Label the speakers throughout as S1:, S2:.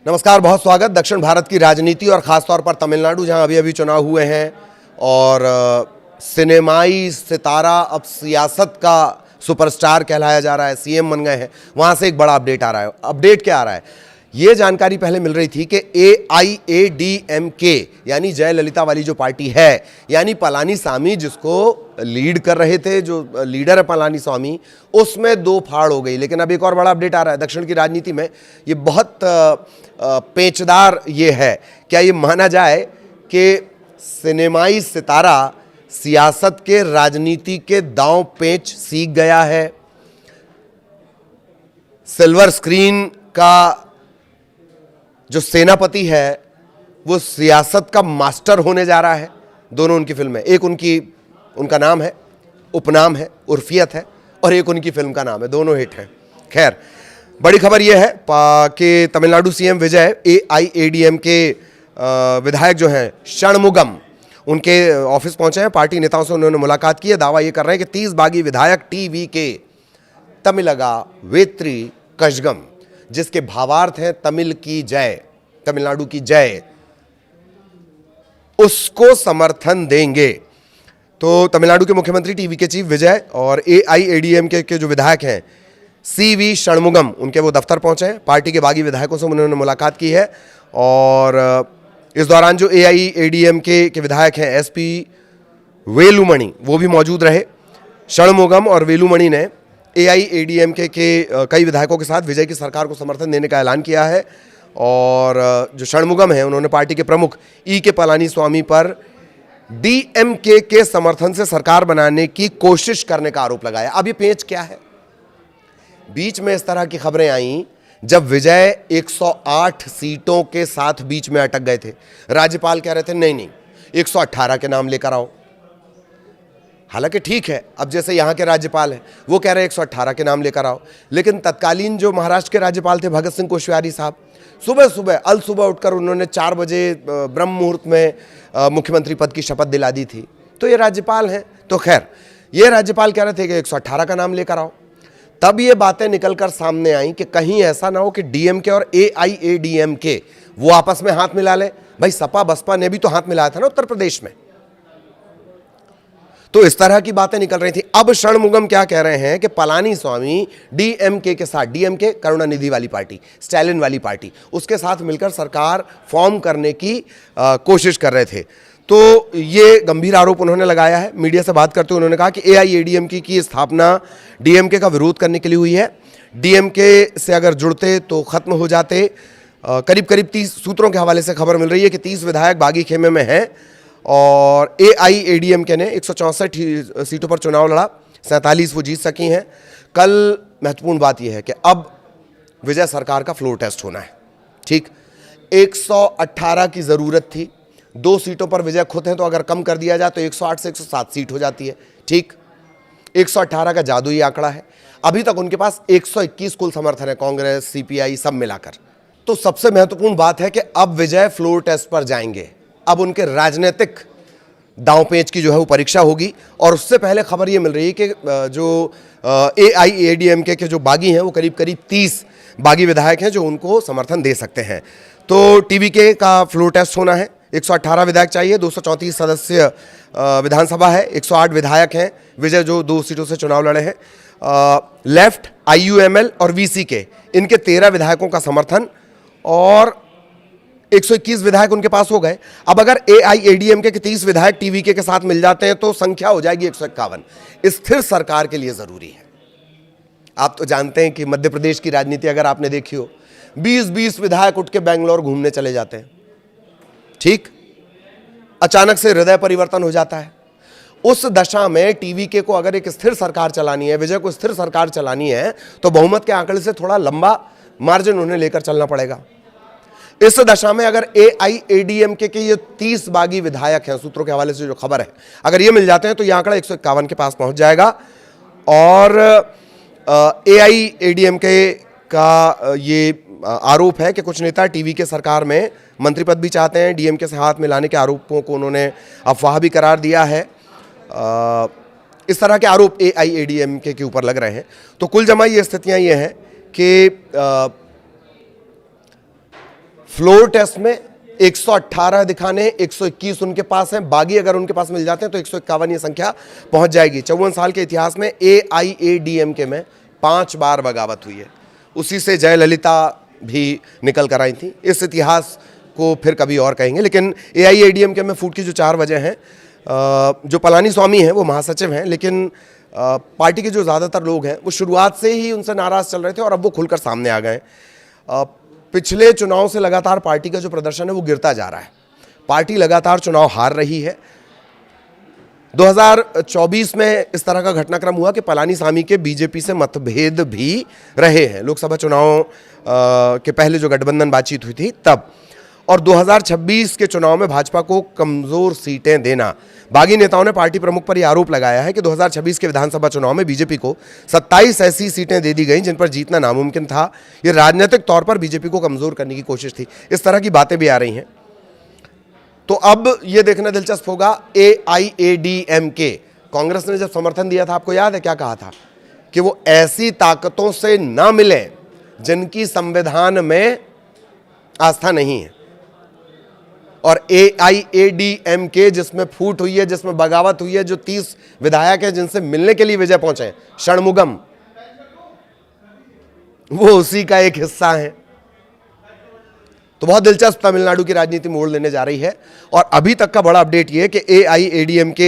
S1: नमस्कार, बहुत स्वागत। दक्षिण भारत की राजनीति और ख़ासतौर पर तमिलनाडु, जहां अभी अभी चुनाव हुए हैं और सिनेमाई सितारा अब सियासत का सुपरस्टार कहलाया जा रहा है, सीएम बन गए हैं, वहां से एक बड़ा अपडेट आ रहा है। अपडेट क्या आ रहा है? ये जानकारी पहले मिल रही थी कि AIADMK यानी जयललिता वाली जो पार्टी है, यानी पलानीसामी जिसको लीड कर रहे थे, जो लीडर है पलानीसामी, उसमें दो फाड़ हो गई। लेकिन अब एक और बड़ा अपडेट आ रहा है दक्षिण की राजनीति में। ये बहुत पेचदार ये है। क्या ये माना जाए कि सिनेमाई सितारा सियासत के, राजनीति के दांव पेच सीख गया है? सिल्वर स्क्रीन का जो सेनापति है वो सियासत का मास्टर होने जा रहा है। दोनों उनकी फिल्में, एक उनका नाम है, उपनाम है, उर्फियत है, और एक उनकी फिल्म का नाम है, दोनों हिट हैं। खैर, बड़ी खबर यह है कि तमिलनाडु सीएम विजय AIADMK विधायक जो हैं षणमुगम, उनके ऑफिस पहुंचे हैं। पार्टी नेताओं से उन्होंने मुलाकात की है। दावा यह कर रहे हैं कि 30 बागी विधायक TVK तमिलगा वेत्री कशगम, जिसके भावार्थ हैं तमिल की जय, तमिलनाडु की जय, उसको समर्थन देंगे। तो तमिलनाडु के मुख्यमंत्री TVK चीफ विजय और AIADMK के जो विधायक हैं CV षणमुगम, उनके वो दफ्तर पहुंचे हैं। पार्टी के बागी विधायकों से उन्होंने मुलाकात की है और इस दौरान जो AIADMK के विधायक हैं SP वेलुमणि, वो भी मौजूद रहे। षणमुगम और वेलुमणि ने AIADMK के कई विधायकों के साथ विजय की सरकार को समर्थन देने का ऐलान किया है। और जो षणमुगम है, उन्होंने पार्टी के प्रमुख EK पलानीस्वामी पर DMK के समर्थन से सरकार बनाने की कोशिश करने का आरोप लगाया। अब ये पेच क्या है? बीच में इस तरह की खबरें आईं जब विजय 108 सीटों के साथ बीच में अटक गए थे। राज्यपाल कह रहे थे नहीं 118 के नाम लेकर आओ। हालांकि ठीक है, अब जैसे यहाँ के राज्यपाल हैं वो कह रहे हैं 118 के नाम लेकर आओ, लेकिन तत्कालीन जो महाराष्ट्र के राज्यपाल थे भगत सिंह कोश्यारी साहब, सुबह अल सुबह उठकर उन्होंने 4 बजे ब्रह्म मुहूर्त में मुख्यमंत्री पद की शपथ दिला दी थी। तो ये राज्यपाल हैं। तो खैर, ये राज्यपाल कह रहे थे कि 118 का नाम लेकर आओ। तब ये बातें निकलकर सामने आई कि कहीं ऐसा ना हो कि DMK और AIADMK वो आपस में हाथ मिला ले। भाई, सपा बसपा ने भी तो हाथ मिलाया था ना उत्तर प्रदेश में। तो इस तरह की बातें निकल रही थी। अब षणमुगम क्या कह रहे हैं कि पलानीस्वामी DMK के साथ, DMK करुणानिधि वाली पार्टी, स्टैलिन वाली पार्टी, उसके साथ मिलकर सरकार फॉर्म करने की कोशिश कर रहे थे। तो ये गंभीर आरोप उन्होंने लगाया है। मीडिया से बात करते हुए उन्होंने कहा कि AIADMK की स्थापना DMK का विरोध करने के लिए हुई है। DMK से अगर जुड़ते तो खत्म हो जाते। करीब 30 सूत्रों के हवाले से खबर मिल रही है कि 30 विधायक बागी खेमे में हैं और AIADMK ने 164 सीटों पर चुनाव लड़ा, 47 वो जीत सकी हैं। कल महत्वपूर्ण बात यह है कि अब विजय सरकार का फ्लोर टेस्ट होना है। ठीक, 118 की ज़रूरत थी, 2 सीटों पर विजय खुद हैं, तो अगर कम कर दिया जाए तो 108 से 107 सीट हो जाती है। ठीक, 118 का जादुई आंकड़ा है। अभी तक उनके पास 121 कुल समर्थन है, कांग्रेस CPI सब मिलाकर। तो सबसे महत्वपूर्ण बात है कि अब विजय फ्लोर टेस्ट पर जाएंगे। अब उनके राजनीतिक दांवपेच की जो है वो परीक्षा होगी। और उससे पहले खबर ये मिल रही है कि जो AIADMK के जो बागी हैं वो करीब 30 बागी विधायक हैं जो उनको समर्थन दे सकते हैं। तो TVK का फ्लोर टेस्ट होना है। 118 विधायक चाहिए, 234 सदस्य विधानसभा है, 108 विधायक हैं। विजय जो 2 सीटों से चुनाव लड़े हैं, लेफ्ट, IUML और VCK, इनके 13 विधायकों का समर्थन और 121 विधायक उनके पास हो गए। अब अगर AIADMK के 30 विधायक TVK के साथ मिल जाते हैं तो संख्या हो जाएगी 151। स्थिर सरकार के लिए जरूरी है। आप तो जानते हैं कि मध्य प्रदेश की राजनीति अगर आपने देखी हो, 20 विधायक उठ के बेंगलोर घूमने चले जाते हैं। ठीक, अचानक से हृदय परिवर्तन हो जाता है। उस दशा में TVK को अगर एक स्थिर सरकार चलानी है, विजय को स्थिर सरकार चलानी है, तो बहुमत के आंकड़े से थोड़ा लंबा मार्जिन उन्हें लेकर चलना पड़ेगा। इस दशा में अगर AIADMK के ये 30 बागी विधायक हैं, सूत्रों के हवाले से जो खबर है, अगर ये मिल जाते हैं तो ये आंकड़ा 151 के पास पहुंच जाएगा। और AIADMK का ये आरोप है कि कुछ नेता TVK सरकार में मंत्री पद भी चाहते हैं। DMK से हाथ मिलाने के आरोपों को उन्होंने अफवाह भी करार दिया है। इस तरह के आरोप AIADMK के ऊपर लग रहे हैं। तो कुल जमा ये स्थितियां ये हैं कि फ्लोर टेस्ट में 118 दिखाने, 121 उनके पास हैं, बागी अगर उनके पास मिल जाते हैं तो 151 ये संख्या पहुंच जाएगी। 54 साल के इतिहास में AIADMK में 5 बार बगावत हुई है, उसी से जयललिता भी निकल कर आई थी। इस इतिहास को फिर कभी और कहेंगे, लेकिन AIADMK में फूट की जो 4 वजह हैं, जो पलानी स्वामी हैं वो महासचिव हैं, लेकिन पार्टी के जो ज़्यादातर लोग हैं वो शुरुआत से ही उनसे नाराज़ चल रहे थे और अब वो खुलकर सामने आ गए। पिछले चुनाव से लगातार पार्टी का जो प्रदर्शन है वो गिरता जा रहा है। पार्टी लगातार चुनाव हार रही है। 2024 में इस तरह का घटनाक्रम हुआ कि पलानी स्वामी के बीजेपी से मतभेद भी रहे हैं, लोकसभा चुनाव के पहले जो गठबंधन बातचीत हुई थी तब। और 2026 के चुनाव में भाजपा को कमजोर सीटें देना, बागी नेताओं ने पार्टी प्रमुख पर यह आरोप लगाया है कि 2026 के विधानसभा चुनाव में बीजेपी को 27 ऐसी सीटें दे दी गई जिन पर जीतना नामुमकिन था। यह राजनीतिक तौर पर बीजेपी को कमजोर करने की कोशिश थी। इस तरह की बातें भी आ रही हैं। तो अब यह देखना दिलचस्प होगा, AIADMK, कांग्रेस ने जब समर्थन दिया था, आपको याद है क्या कहा था कि वो ऐसी ताकतों से ना मिले जिनकी संविधान में आस्था नहीं है। और AIADMK जिसमें फूट हुई है, जिसमें बगावत हुई है, जो 30 विधायक हैं जिनसे मिलने के लिए विजय पहुंचे, षणमुगम, वो उसी का एक हिस्सा है। तो बहुत दिलचस्प तमिलनाडु की राजनीति मोड़ लेने जा रही है। और अभी तक का बड़ा अपडेट यह है कि AIADMK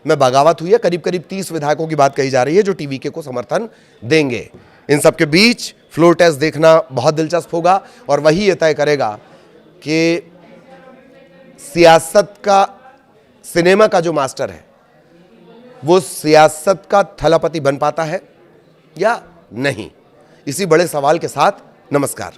S1: में बगावत हुई है। करीब करीब 30 विधायकों की बात कही जा रही है जो TVK को समर्थन देंगे। इन सबके बीच फ्लोर टेस्ट देखना बहुत दिलचस्प होगा और वही ये तय करेगा कि सियासत का, सिनेमा का जो मास्टर है वो सियासत का थलापति बन पाता है या नहीं। इसी बड़े सवाल के साथ नमस्कार।